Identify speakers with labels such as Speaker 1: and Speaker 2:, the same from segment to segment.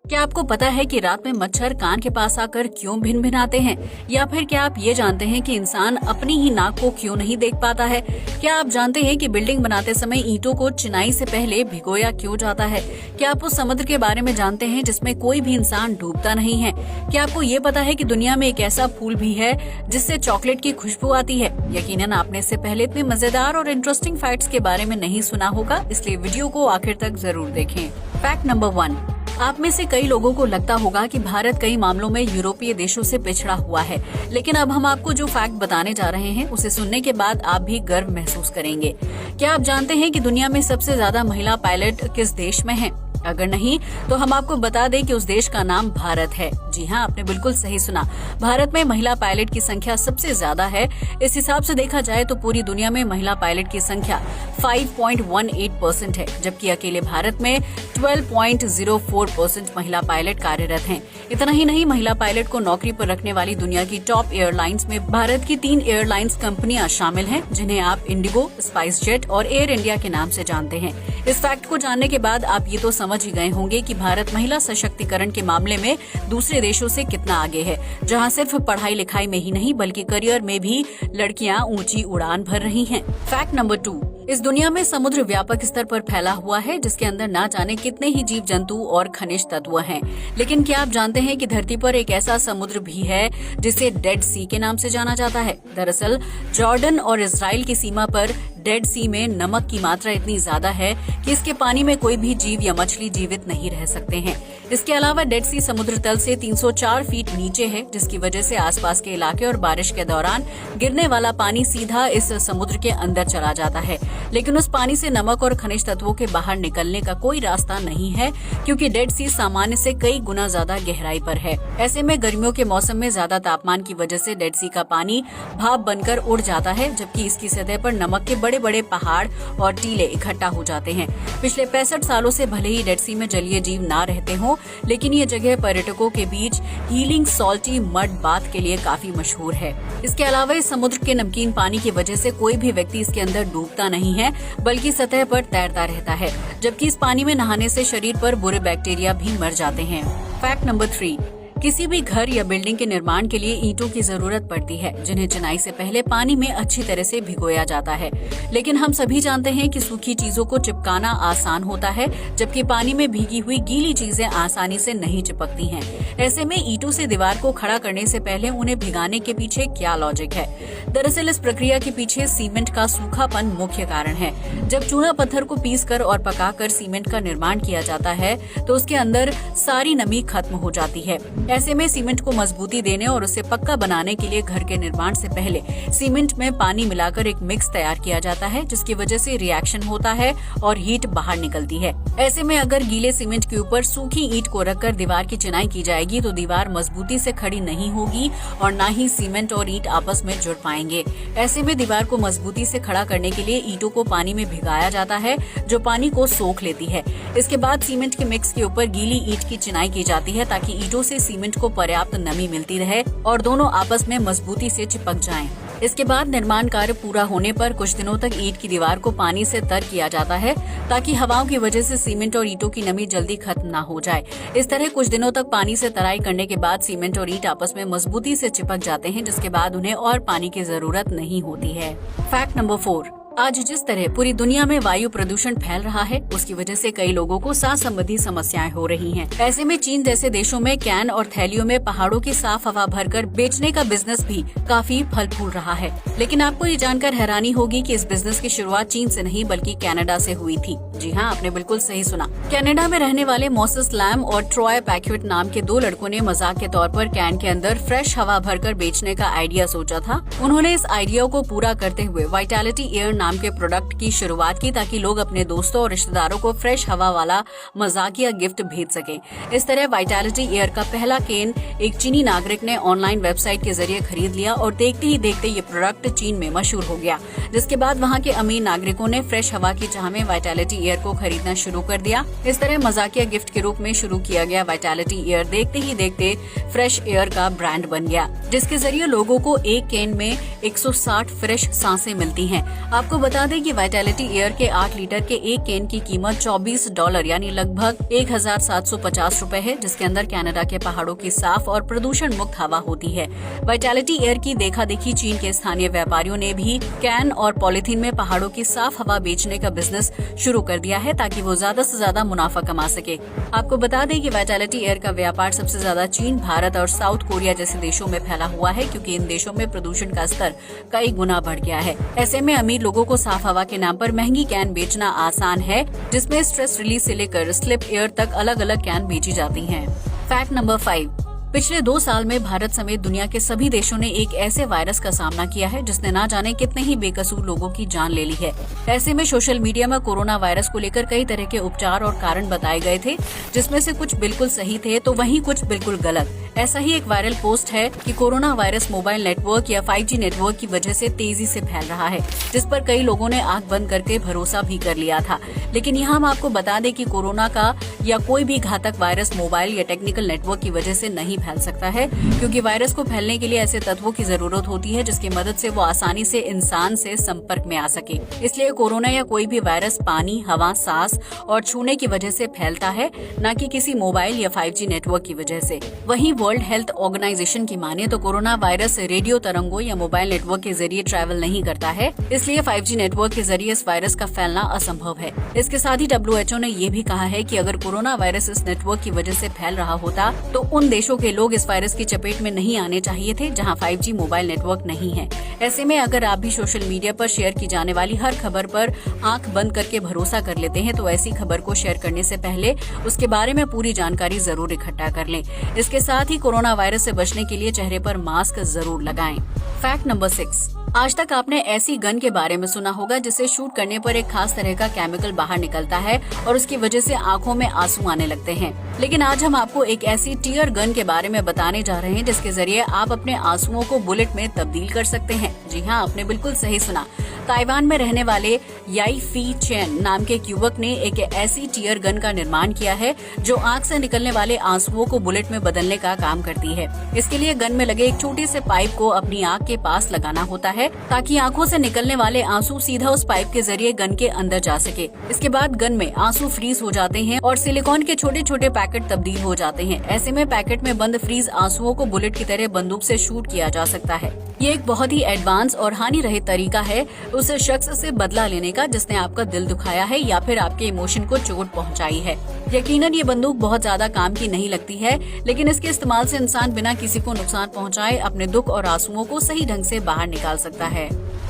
Speaker 1: क्या आपको पता है कि रात में मच्छर कान के पास आकर क्यों भिनभिनाते हैं? या फिर क्या आप ये जानते हैं कि इंसान अपनी ही नाक को क्यों नहीं देख पाता है? क्या आप जानते हैं कि बिल्डिंग बनाते समय ईंटों को चिनाई से पहले भिगोया क्यों जाता है? क्या आप उस समुद्र के बारे में जानते हैं जिसमें कोई भी इंसान डूबता नहीं है? क्या आपको ये पता है कि दुनिया में एक ऐसा फूल भी है जिससे चॉकलेट की खुशबू आती है? यकीनन आपने इससे पहले इतने मजेदार और इंटरेस्टिंग फैक्ट्स के बारे में नहीं सुना होगा, इसलिए वीडियो को आखिर तक जरूर देखें। फैक्ट नंबर 1, आप में से कई लोगों को लगता होगा कि भारत कई मामलों में यूरोपीय देशों से पिछड़ा हुआ है, लेकिन अब हम आपको जो फैक्ट बताने जा रहे हैं उसे सुनने के बाद आप भी गर्व महसूस करेंगे। क्या आप जानते हैं कि दुनिया में सबसे ज्यादा महिला पायलट किस देश में हैं? अगर नहीं तो हम आपको बता दें कि उस देश का नाम भारत है। जी हाँ, आपने बिल्कुल सही सुना। भारत में महिला पायलट की संख्या सबसे ज्यादा है। इस हिसाब से देखा जाए तो पूरी दुनिया में महिला पायलट की संख्या 5.18% है, जबकि अकेले भारत में 12.04% महिला पायलट कार्यरत हैं। इतना ही नहीं, महिला पायलट को नौकरी पर रखने वाली दुनिया की टॉप एयरलाइंस में भारत की 3 एयरलाइंस कंपनियां शामिल हैं, जिन्हें आप इंडिगो, स्पाइस जेट और एयर इंडिया के नाम से जानते हैं। इस फैक्ट को जानने के बाद आप ये तो समझ ही गए होंगे कि भारत महिला सशक्तिकरण के मामले में दूसरे देशों से कितना आगे है, जहां सिर्फ पढ़ाई लिखाई में ही नहीं बल्कि करियर में भी लड़कियां ऊंची उड़ान भर रही हैं। फैक्ट नंबर 2, इस दुनिया में समुद्र व्यापक स्तर पर फैला हुआ है, जिसके अंदर ना जाने कितने ही जीव जंतु और खनिज तत्व हैं। लेकिन क्या आप जानते हैं कि धरती पर एक ऐसा समुद्र भी है जिसे डेड सी के नाम से जाना जाता है? दरअसल जॉर्डन और इजराइल की सीमा पर डेड सी में नमक की मात्रा इतनी ज्यादा है कि इसके पानी में कोई भी जीव या मछली जीवित नहीं रह सकते हैं। इसके अलावा डेड सी समुद्र तल से 304 फीट नीचे है, जिसकी वजह से आसपास के इलाके और बारिश के दौरान गिरने वाला पानी सीधा इस समुद्र के अंदर चला जाता है। लेकिन उस पानी से नमक और खनिज तत्वों के बाहर निकलने का कोई रास्ता नहीं है, क्योंकि डेड सी सामान्य से कई गुना ज्यादा गहराई पर है। ऐसे में गर्मियों के मौसम में ज्यादा तापमान की वजह से डेड सी का पानी भाप बनकर उड़ जाता है, जबकि इसकी सतह पर नमक के बड़े बड़े पहाड़ और टीले इकट्ठा हो जाते हैं। पिछले 65 सालों से भले ही डेड सी में जलीय जीव ना रहते हों, लेकिन ये जगह पर्यटकों के बीच हीलिंग सॉल्टी मड बाथ के लिए काफी मशहूर है। इसके अलावा इस समुद्र के नमकीन पानी की वजह से कोई भी व्यक्ति इसके अंदर डूबता नहीं है, बल्कि सतह पर तैरता रहता है, जबकि इस पानी में नहाने से शरीर पर बुरे बैक्टीरिया भी मर जाते हैं। फैक्ट नंबर 3, किसी भी घर या बिल्डिंग के निर्माण के लिए ईंटों की जरूरत पड़ती है, जिन्हें चिनाई से पहले पानी में अच्छी तरह से भिगोया जाता है। लेकिन हम सभी जानते हैं कि सूखी चीजों को चिपकाना आसान होता है, जबकि पानी में भीगी हुई गीली चीजें आसानी से नहीं चिपकती हैं। ऐसे में ईंटों से दीवार को खड़ा करने से पहले उन्हें भिगाने के पीछे क्या लॉजिक है? दरअसल इस प्रक्रिया के पीछे सीमेंट का सूखापन मुख्य कारण है। जब चूना पत्थर को पीसकर और पकाकर सीमेंट का निर्माण किया जाता है तो उसके अंदर सारी नमी खत्म हो जाती है। ऐसे में सीमेंट को मजबूती देने और उसे पक्का बनाने के लिए घर के निर्माण से पहले सीमेंट में पानी मिलाकर एक मिक्स तैयार किया जाता है, जिसकी वजह से रिएक्शन होता है और हीट बाहर निकलती है। ऐसे में अगर गीले सीमेंट के ऊपर सूखी ईंट को रखकर दीवार की चिनाई की जाएगी तो दीवार मजबूती से खड़ी नहीं होगी और न ही सीमेंट और ईंट आपस में जुड़ पाएंगे। ऐसे में दीवार को मजबूती से खड़ा करने के लिए ईंटों को पानी में भिगाया जाता है, जो पानी को सोख लेती है। इसके बाद सीमेंट के मिक्स के ऊपर गीली ईंट की चिनाई की जाती है, ताकि ईंटों से सीमेंट को पर्याप्त नमी मिलती रहे और दोनों आपस में मजबूती से चिपक जाएं। इसके बाद निर्माण कार्य पूरा होने पर कुछ दिनों तक ईंट की दीवार को पानी से तर किया जाता है, ताकि हवाओं की वजह से सीमेंट और ईंटों की नमी जल्दी खत्म ना हो जाए। इस तरह कुछ दिनों तक पानी से तराई करने के बाद सीमेंट और ईंट आपस में मजबूती से चिपक जाते हैं, जिसके बाद उन्हें और पानी की जरूरत नहीं होती है। फैक्ट नंबर 4, आज जिस तरह पूरी दुनिया में वायु प्रदूषण फैल रहा है, उसकी वजह से कई लोगों को सांस संबंधी समस्याएं हो रही हैं। ऐसे में चीन जैसे देशों में कैन और थैलियों में पहाड़ों की साफ हवा भरकर बेचने का बिजनेस भी काफी फल फूल रहा है। लेकिन आपको ये जानकर हैरानी होगी कि इस बिजनेस की शुरुआत चीन से नहीं बल्कि कनाडा से हुई थी। जी हाँ, आपने बिल्कुल सही सुना। कनाडा में रहने वाले मोसेस लैम और ट्रॉय पैक्विट नाम के 2 लड़कों ने मजाक के तौर पर कैन के अंदर फ्रेश हवा भरकर बेचने का आइडिया सोचा था। उन्होंने इस आइडिया को पूरा करते हुए वाइटैलिटी एयर नाम के प्रोडक्ट की शुरुआत की, ताकि लोग अपने दोस्तों और रिश्तेदारों को फ्रेश हवा वाला मजाकिया गिफ्ट भेज सकें। इस तरह वाइटैलिटी एयर का पहला कैन एक चीनी नागरिक ने ऑनलाइन वेबसाइट के जरिए खरीद लिया और देखते ही देखते ये प्रोडक्ट चीन में मशहूर हो गया, जिसके बाद वहाँ के अमीर नागरिकों ने फ्रेश हवा की चाह में वाइटैलिटी एयर को खरीदना शुरू कर दिया। इस तरह मजाकिया गिफ्ट के रूप में शुरू किया गया वाइटैलिटी एयर देखते ही देखते फ्रेश एयर का ब्रांड बन गया, जिसके जरिए लोगों को एक कैन में 160 फ्रेश सांसें मिलती हैं। आपको बता दें कि वाइटैलिटी एयर के 8 लीटर के एक कैन की कीमत $24 यानी लगभग 1750 रुपए है, जिसके अंदर कनाडा के पहाड़ों की साफ और प्रदूषण मुक्त हवा होती है। वाइटैलिटी एयर की देखा देखी चीन के स्थानीय व्यापारियों ने भी कैन और पॉलिथीन में पहाड़ों की साफ हवा बेचने का बिजनेस शुरू कर दिया है ताकि वो ज्यादा से ज्यादा मुनाफा कमा सके। आपको बता दें कि वाइटैलिटी एयर का व्यापार सबसे ज्यादा चीन, भारत और साउथ कोरिया जैसे देशों में फैला हुआ है, क्योंकि इन देशों में प्रदूषण का स्तर कई गुना बढ़ गया है। ऐसे में अमीर लोगों को साफ हवा के नाम पर महंगी कैन बेचना आसान है, जिसमें स्ट्रेस रिलीज से लेकर स्लिप एयर तक अलग अलग कैन बेची जाती हैं। फैक्ट नंबर 5, पिछले 2 साल में भारत समेत दुनिया के सभी देशों ने एक ऐसे वायरस का सामना किया है जिसने ना जाने कितने ही बेकसूर लोगों की जान ले ली है। ऐसे में सोशल मीडिया में कोरोना वायरस को लेकर कई तरह के उपचार और कारण बताए गए थे, जिसमें से कुछ बिल्कुल सही थे तो वहीं कुछ बिल्कुल गलत। ऐसा ही एक वायरल पोस्ट है कि कोरोना वायरस मोबाइल नेटवर्क या 5G नेटवर्क की वजह से तेजी से फैल रहा है, जिस पर कई लोगों ने आंख बंद करके भरोसा भी कर लिया था। लेकिन यहाँ हम आपको बता दें कि कोरोना का या कोई भी घातक वायरस मोबाइल या टेक्निकल नेटवर्क की वजह से नहीं फैल सकता है, क्योंकि वायरस को फैलने के लिए ऐसे तत्वों की जरूरत होती है जिसकी मदद से वो आसानी से इंसान से संपर्क में आ सके। इसलिए कोरोना या कोई भी वायरस पानी, हवा, सांस और छूने की वजह से फैलता है, न कि किसी मोबाइल या 5G नेटवर्क की वजह से। वहीं वर्ल्ड हेल्थ ऑर्गेनाइजेशन की माने तो कोरोना वायरस रेडियो तरंगों या मोबाइल नेटवर्क के जरिए ट्रैवल नहीं करता है, इसलिए 5G नेटवर्क के जरिए इस वायरस का फैलना असंभव है। इसके साथ ही WHO ने ये भी कहा है कि अगर कोरोना वायरस इस नेटवर्क की वजह से फैल रहा होता तो उन देशों के लोग इस वायरस की चपेट में नहीं आने चाहिए थे जहां 5G मोबाइल नेटवर्क नहीं है। ऐसे में अगर आप भी सोशल मीडिया पर शेयर की जाने वाली हर खबर पर आंख बंद करके भरोसा कर लेते हैं तो ऐसी खबर को शेयर करने से पहले उसके बारे में पूरी जानकारी जरूर इकट्ठा कर लें। इसके साथ ही कोरोना वायरस से बचने के लिए चेहरे पर मास्क जरूर लगाएं। फैक्ट नंबर 6, आज तक आपने ऐसी गन के बारे में सुना होगा जिसे शूट करने पर एक खास तरह का केमिकल बाहर निकलता है और उसकी वजह से आंखों में आंसू आने लगते हैं। लेकिन आज हम आपको एक ऐसी टीयर गन के बारे में बताने जा रहे हैं जिसके जरिए आप अपने आंसुओं को बुलेट में तब्दील कर सकते हैं। जी हाँ, आपने बिल्कुल सही सुना। ताइवान में रहने वाले याई फी चेन नाम के एक युवक ने एक ऐसी टीयर गन का निर्माण किया है जो आंख से निकलने वाले आंसुओं को बुलेट में बदलने का काम करती है। इसके लिए गन में लगे एक छोटे से पाइप को अपनी आंख के पास लगाना होता है ताकि आंखों से निकलने वाले आंसू सीधा उस पाइप के जरिए गन के अंदर जा सके। इसके बाद गन में आंसू फ्रीज हो जाते हैं और सिलिकॉन के छोटे छोटे पैकेट तब्दील हो जाते हैं। ऐसे में पैकेट में बंद फ्रीज आंसुओं को बुलेट की तरह बंदूक से शूट किया जा सकता है। ये एक बहुत ही एडवांस और हानि रहित तरीका है उस शख्स से बदला लेने का जिसने आपका दिल दुखाया है या फिर आपके इमोशन को चोट पहुंचाई है। यकीनन ये बंदूक बहुत ज्यादा काम की नहीं लगती है, लेकिन इसके इस्तेमाल से इंसान बिना किसी को नुकसान पहुंचाए अपने दुख और आंसुओं को सही ढंग से बाहर निकाल सकता है।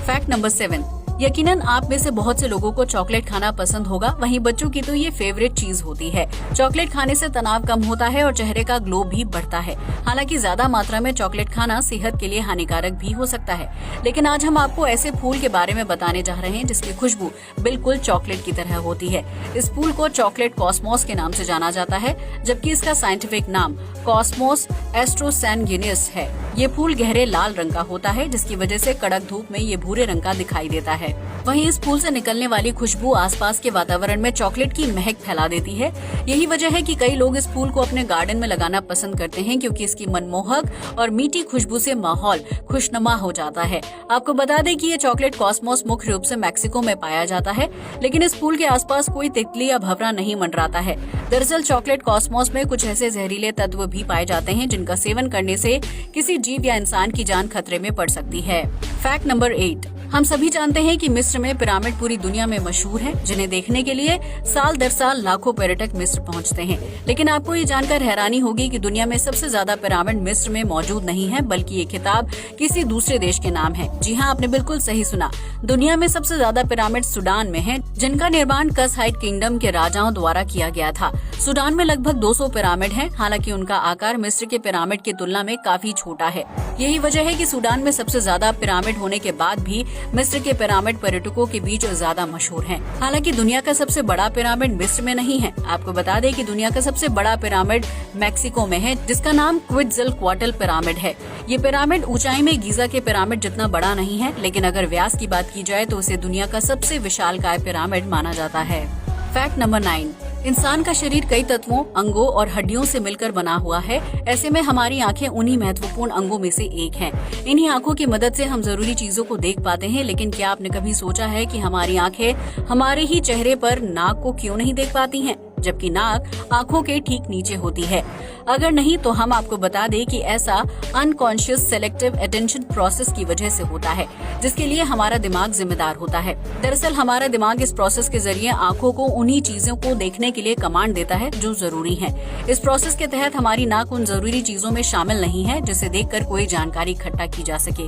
Speaker 1: फैक्ट नंबर 7, यकीनन आप में से बहुत से लोगों को चॉकलेट खाना पसंद होगा, वहीं बच्चों की तो ये फेवरेट चीज होती है। चॉकलेट खाने से तनाव कम होता है और चेहरे का ग्लो भी बढ़ता है। हालांकि ज्यादा मात्रा में चॉकलेट खाना सेहत के लिए हानिकारक भी हो सकता है। लेकिन आज हम आपको ऐसे फूल के बारे में बताने जा रहे हैं जिसकी खुशबू बिल्कुल चॉकलेट की तरह होती है। इस फूल को चॉकलेट कॉस्मोस के नाम से जाना जाता है, जबकि इसका साइंटिफिक नाम कॉस्मोस एस्ट्रोसैंगिनिस है। ये फूल गहरे लाल रंग का होता है, जिसकी वजह से कड़क धूप में ये भूरे रंग का दिखाई देता है। वहीं इस फूल से निकलने वाली खुशबू आसपास के वातावरण में चॉकलेट की महक फैला देती है। यही वजह है कि कई लोग इस फूल को अपने गार्डन में लगाना पसंद करते हैं, क्योंकि इसकी मनमोहक और मीठी खुशबू से माहौल खुशनुमा हो जाता है। आपको बता दें कि ये चॉकलेट कॉस्मोस मुख्य रूप से मैक्सिको में पाया जाता है, लेकिन इस फूल के आसपास कोई तितली या भंवरा नहीं मंडराता है। दरअसल चॉकलेट कॉस्मोस में कुछ ऐसे जहरीले तत्व भी पाए जाते हैं जिनका सेवन करने से किसी जीव या इंसान की जान खतरे में पड़ सकती है। फैक्ट नंबर 8, हम सभी जानते हैं कि मिस्र में पिरामिड पूरी दुनिया में मशहूर है, जिन्हें देखने के लिए साल दर साल लाखों पर्यटक मिस्र पहुंचते हैं। लेकिन आपको ये जानकर हैरानी होगी कि दुनिया में सबसे ज्यादा पिरामिड मिस्र में मौजूद नहीं है, बल्कि ये खिताब किसी दूसरे देश के नाम है। जी हाँ, आपने बिल्कुल सही सुना। दुनिया में सबसे ज्यादा पिरामिड सूडान में है, जिनका निर्माण कसहाइट किंगडम के राजाओं द्वारा किया गया था। सूडान में लगभग 200 पिरामिड हैं, हालांकि उनका आकार मिस्र के पिरामिड की तुलना में काफी छोटा है। यही वजह है कि सूडान में सबसे ज्यादा पिरामिड होने के बाद भी मिस्र के पिरामिड पर्यटकों के बीच ज्यादा मशहूर हैं। हालांकि दुनिया का सबसे बड़ा पिरामिड मिस्र में नहीं है। आपको बता दें कि दुनिया का सबसे बड़ा पिरामिड मैक्सिको में है, जिसका नाम क्विट्ज़लक्वाटल पिरामिड है। ये पिरामिड ऊंचाई में गीजा के पिरामिड जितना बड़ा नहीं है, लेकिन अगर व्यास की बात की जाए तो उसे दुनिया का सबसे विशालकाय पिरामिड माना जाता है। फैक्ट नंबर 9, इंसान का शरीर कई तत्वों, अंगों और हड्डियों से मिलकर बना हुआ है। ऐसे में हमारी आंखें उन्हीं महत्वपूर्ण अंगों में से एक हैं। इन्हीं आंखों की मदद से हम जरूरी चीजों को देख पाते हैं। लेकिन क्या आपने कभी सोचा है कि हमारी आंखें हमारे ही चेहरे पर नाक को क्यों नहीं देख पाती हैं, जबकि नाक आंखों के ठीक नीचे होती है? अगर नहीं तो हम आपको बता दें कि ऐसा अनकॉन्शियस सेलेक्टिव अटेंशन प्रोसेस की वजह से होता है, जिसके लिए हमारा दिमाग जिम्मेदार होता है। दरअसल हमारा दिमाग इस प्रोसेस के जरिए आंखों को उन्हीं चीजों को देखने के लिए कमांड देता है जो जरूरी है। इस प्रोसेस के तहत हमारी नाक उन जरूरी चीजों में शामिल नहीं है जिसे देखकर कोई जानकारी इकट्ठा की जा सके।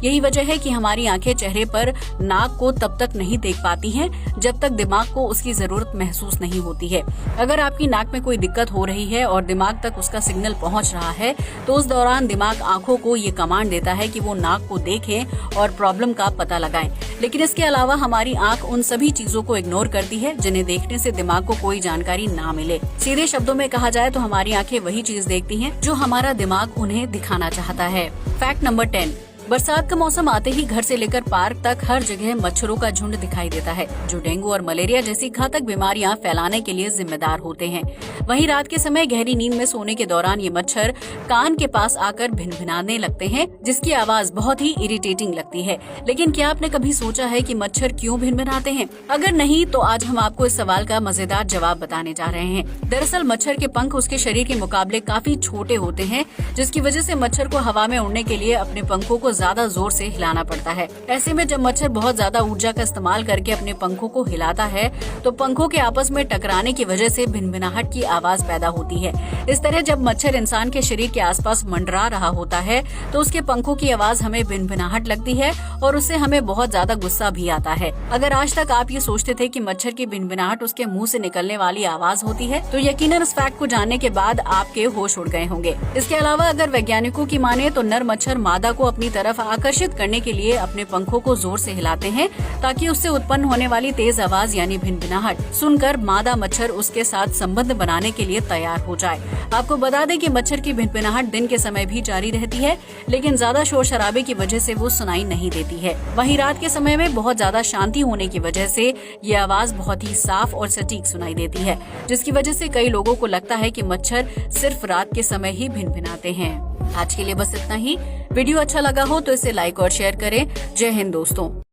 Speaker 1: यही वजह है कि हमारी आंखें चेहरे पर नाक को तब तक नहीं देख पाती हैं जब तक दिमाग को उसकी जरूरत महसूस नहीं होती है। अगर आपकी नाक में कोई दिक्कत हो रही है और दिमाग तक उसका सिग्नल पहुंच रहा है, तो उस दौरान दिमाग आंखों को ये कमांड देता है कि वो नाक को देखें और प्रॉब्लम का पता लगाएं। लेकिन इसके अलावा हमारी आंख उन सभी चीजों को इग्नोर करती है जिन्हें देखने से दिमाग को कोई जानकारी ना मिले। सीधे शब्दों में कहा जाए तो हमारी आंखें वही चीज देखती हैं जो हमारा दिमाग उन्हें दिखाना चाहता है। फैक्ट नंबर 10, बरसात का मौसम आते ही घर से लेकर पार्क तक हर जगह मच्छरों का झुंड दिखाई देता है, जो डेंगू और मलेरिया जैसी घातक बीमारियां फैलाने के लिए जिम्मेदार होते हैं। वहीं रात के समय गहरी नींद में सोने के दौरान ये मच्छर कान के पास आकर भिनभिनाने लगते हैं, जिसकी आवाज बहुत ही इरिटेटिंग लगती है। लेकिन क्या आपने कभी सोचा है कि मच्छर क्यों भिनभिनाते हैं? अगर नहीं तो आज हम आपको इस सवाल का मजेदार जवाब बताने जा रहे हैं। दरअसल मच्छर के पंख उसके शरीर के मुकाबले काफी छोटे होते हैं, जिसकी वजह से मच्छर को हवा में उड़ने के लिए अपने पंखों को ज्यादा जोर से हिलाना पड़ता है। ऐसे में जब मच्छर बहुत ज्यादा ऊर्जा का इस्तेमाल करके अपने पंखों को हिलाता है, तो पंखों के आपस में टकराने की वजह से भिनभिनाहट की आवाज पैदा होती है। इस तरह जब मच्छर इंसान के शरीर के आसपास मंडरा रहा होता है, तो उसके पंखों की आवाज हमें भिनभिनाहट लगती है और उससे हमें बहुत ज्यादा गुस्सा भी आता है। अगर आज तक आप ये सोचते थे कि मच्छर की भिनभिनाहट उसके मुंह से निकलने वाली आवाज होती है, तो यकीनन इस फैक्ट को जानने के बाद आपके होश उड़ गए होंगे। इसके अलावा अगर वैज्ञानिकों की माने तो नर मच्छर मादा को अपनी तरफ आकर्षित करने के लिए अपने पंखों को जोर से हिलाते हैं, ताकि उससे उत्पन्न होने वाली तेज आवाज यानी भिनभिनाहट सुनकर मादा मच्छर उसके साथ संबंध बनाने के लिए तैयार हो जाए। आपको बता दें कि मच्छर की भिनभिनाहट दिन के समय भी जारी रहती है, लेकिन ज्यादा शोर शराबे की वजह से वो सुनाई नहीं देती है। वहीं रात के समय में बहुत ज्यादा शांति होने की वजह से ये आवाज बहुत ही साफ और सटीक सुनाई देती है, जिसकी वजह से कई लोगों को लगता है कि मच्छर सिर्फ रात के समय ही भिनभिनाते हैं। आज के लिए बस इतना ही। वीडियो अच्छा लगा हो तो इसे लाइक और शेयर करें। जय हिंद दोस्तों।